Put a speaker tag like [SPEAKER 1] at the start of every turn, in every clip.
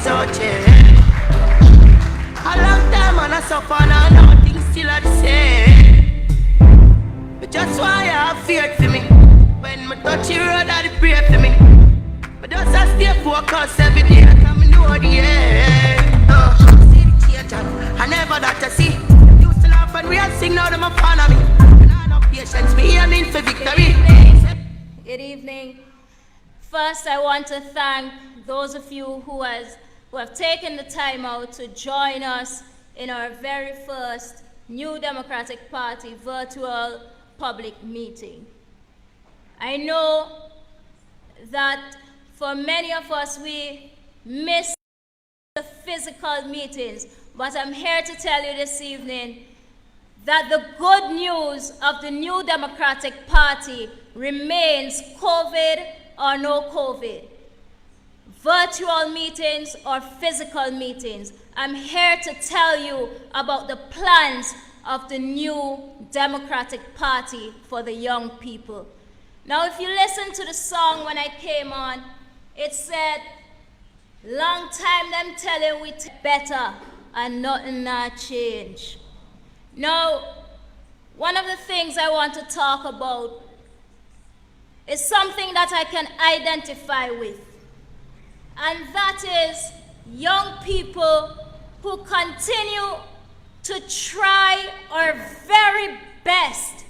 [SPEAKER 1] things out here. A long time and I suffer and now things still are the same. But just why I have fear for me. When my touch the road I pray for me. But just I stay focused every day. Cause me know the end. See the change I never that to see. Used to laugh and we had sing now them a fan of me. And I have no patience, me aiming for victory.
[SPEAKER 2] Good evening. First, I want to thank those of you who have taken the time out to join us in our very first New Democratic Party virtual public meeting. I know that for many of us, we miss the physical meetings, but I'm here to tell you this evening that the good news of the New Democratic Party remains COVID or no COVID. Virtual meetings or physical meetings. I'm here to tell you about the plans of the New Democratic Party for the young people. Now, if you listen to the song when I came on, it said, long time them telling we better and nothing not change. Now, one of the things I want to talk about is something that I can identify with. And that is young people who continue to try our very best,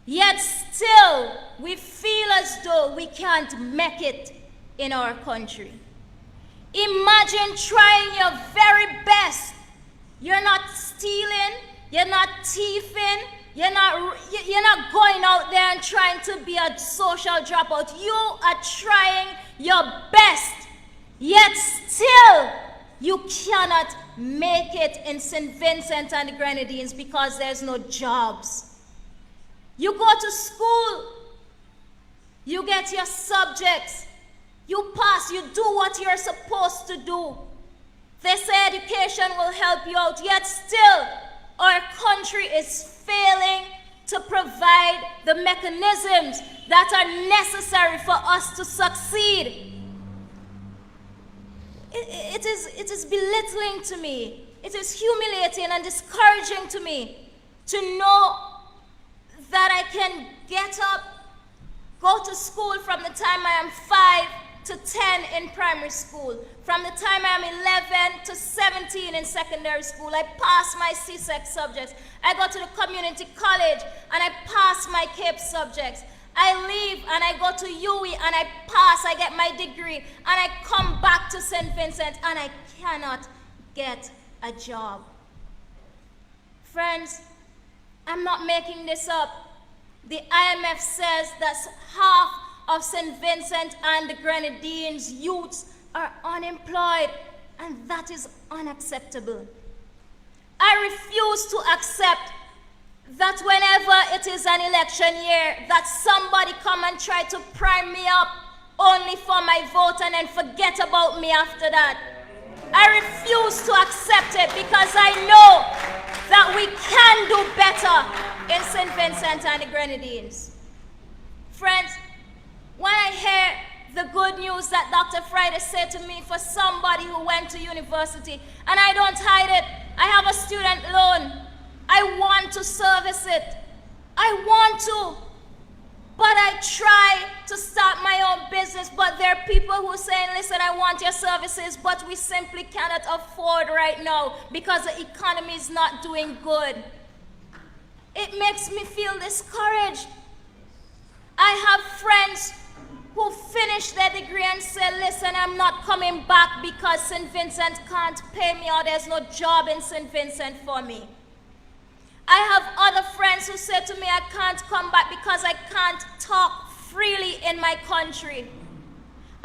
[SPEAKER 2] yet still we feel as though we can't make it in our country. Imagine trying your very best. You're not stealing, you're not thieving, you're not going out there and trying to be a social dropout. You are trying your best, yet still you cannot make it in St. Vincent and the Grenadines because there's no jobs. You go to school, you get your subjects, you pass, you do what you're supposed to do. They say education will help you out, yet still our country is failing to provide the mechanisms that are necessary for us to succeed. It is belittling to me. It is humiliating and discouraging to me to know that I can get up, go to school from the time I am 5 to 10 in primary school. From the time I am 11 to 17 in secondary school, I pass my CSEC subjects. I go to the community college and I pass my CAPE subjects. I leave and I go to UWI and I pass, I get my degree, and I come back to St. Vincent and I cannot get a job. Friends, I'm not making this up. The IMF says that half of St. Vincent and the Grenadines youths are unemployed, and that is unacceptable. I refuse to accept that whenever it is an election year, that somebody come and try to prime me up only for my vote and then forget about me after that. I refuse to accept it because I know that we can do better in St. Vincent and the Grenadines. Friends, when I hear the good news that Dr. Friday said to me for somebody who went to university, and I don't hide it, I have a student loan. I want to service it. I want to. But I try to start my own business, but there are people who are saying, listen, I want your services, but we simply cannot afford right now because the economy is not doing good. It makes me feel discouraged. I have friends who finish their degree and say, listen, I'm not coming back because St. Vincent can't pay me or there's no job in St. Vincent for me. I have other friends who say to me, I can't come back because I can't talk freely in my country.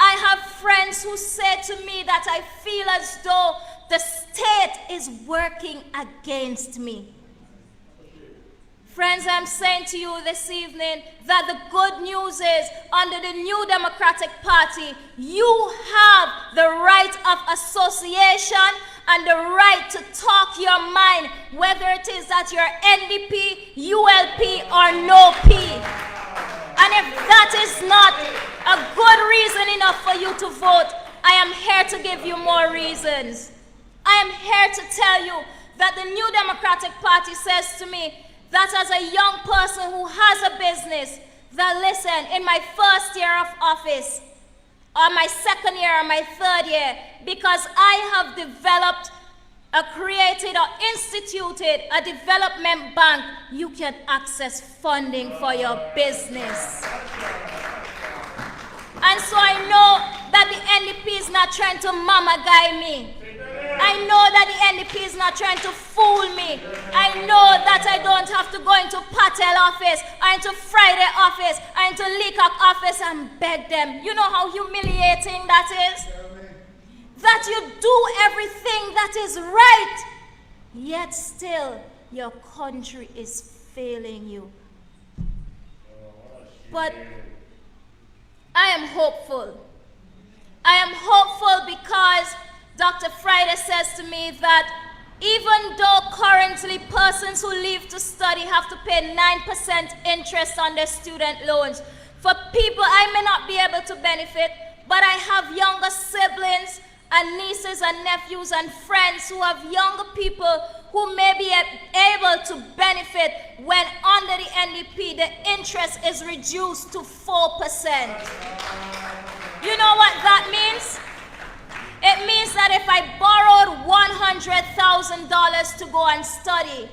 [SPEAKER 2] I have friends who say to me that I feel as though the state is working against me. Friends, I'm saying to you this evening that the good news is under the New Democratic Party, you have the right of association and the right to talk your mind, whether it is that you're NDP, ULP, or no P. And if that is not a good reason enough for you to vote, I am here to give you more reasons. I am here to tell you that the New Democratic Party says to me that as a young person who has a business, that listen, in my first year of office, or my second year or my third year, because I have developed, created or instituted a development bank, you can access funding for your business. And so I know that the NDP is not trying to mama guy me. I know that the NDP is not trying to fool me. I know that I don't have to go into Patel office, or into Friday office, or into Leacock office and beg them. You know how humiliating that is? That you do everything that is right, yet still your country is failing you. But I am hopeful. I am hopeful because Dr. Friday says to me that even though currently persons who leave to study have to pay 9% interest on their student loans, for people I may not be able to benefit, but I have younger siblings and nieces and nephews and friends who have younger people who may be able to benefit when under the NDP the interest is reduced to 4%. You know what that means? It means that if I borrowed $100,000 to go and study,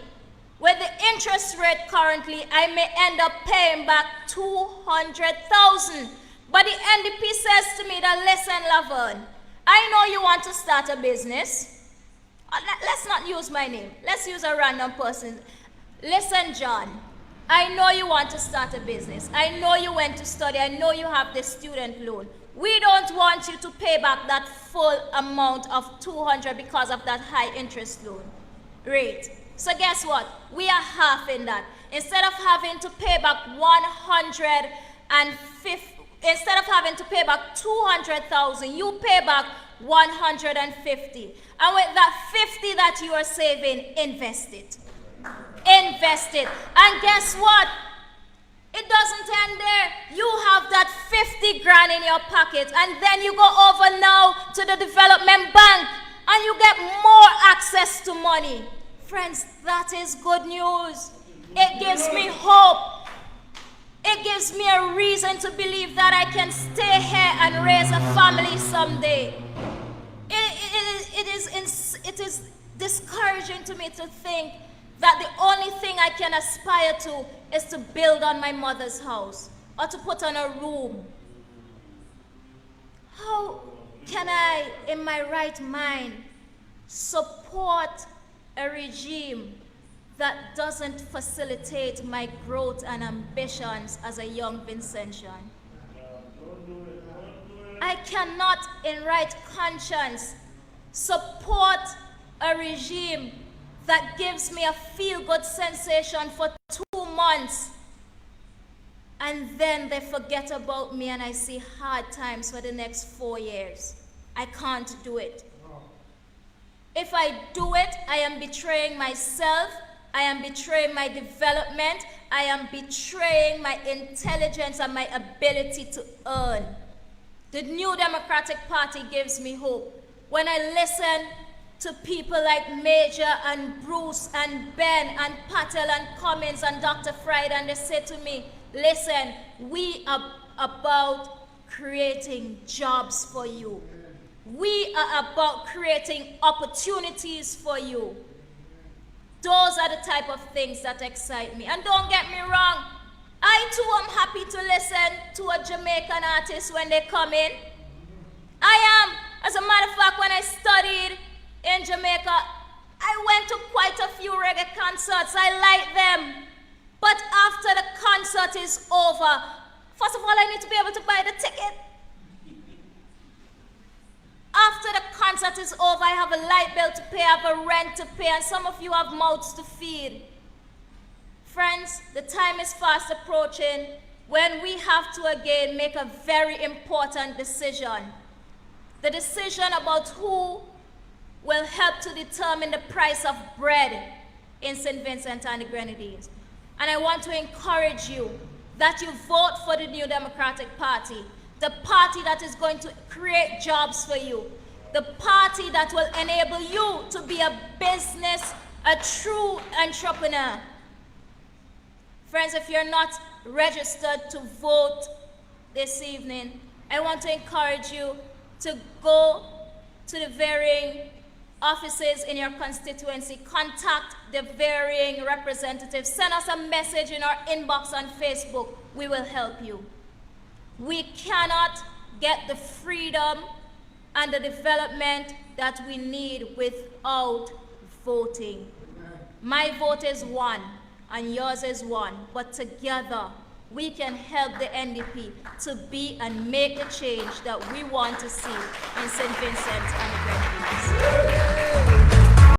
[SPEAKER 2] with the interest rate currently, I may end up paying back $200,000. But the NDP says to me that, listen, Laverne, I know you want to start a business. Let's not use my name. Let's use a random person. Listen, John, I know you want to start a business. I know you went to study. I know you have the student loan. We don't want you to pay back that full amount of $200 because of that high interest loan rate. So guess what? We are half in that. Instead of having to pay back instead of having to pay back $200,000, you pay back $150. And with that $50 that you are saving, invest it. Invest it. And guess what? It doesn't end there. You have that 50 grand in your pocket, and then you go over now to the development bank and you get more access to money. Friends, that is good news. It gives me hope. It gives me a reason to believe that I can stay here and raise a family someday. It is discouraging to me to think that the only thing I can aspire to is to build on my mother's house or to put on a room. How can I, in my right mind, support a regime that doesn't facilitate my growth and ambitions as a young Vincentian? I cannot, in right conscience, support a regime that gives me a feel-good sensation for 2 months, and then they forget about me and I see hard times for the next 4 years. I can't do it. If I do it, I am betraying myself, I am betraying my development, I am betraying my intelligence and my ability to earn. The New Democratic Party gives me hope. When I listen to people like Major and Bruce and Ben and Patel and Cummins and Dr. Friday, and they say to me, listen, we are about creating jobs for you. We are about creating opportunities for you. Those are the type of things that excite me. And don't get me wrong, I too am happy to listen to a Jamaican artist when they come in. I am. As a matter of fact, when I studied in Jamaica, I went to quite a few reggae concerts. I like them. But after the concert is over, first of all, I need to be able to buy the ticket. After the concert is over, I have a light bill to pay, I have a rent to pay, and some of you have mouths to feed. Friends, the time is fast approaching when we have to again make a very important decision. The decision about who will help to determine the price of bread in St. Vincent and the Grenadines. And I want to encourage you that you vote for the New Democratic Party, the party that is going to create jobs for you, the party that will enable you to be a business, a true entrepreneur. Friends, if you're not registered to vote this evening, I want to encourage you to go to the varying offices in your constituency, contact the varying representatives, send us a message in our inbox on Facebook. We will help you. We cannot get the freedom and the development that we need without voting. My vote is one, and yours is one, but together we can help the NDP to be and make the change that we want to see in St. Vincent and the Grenadines.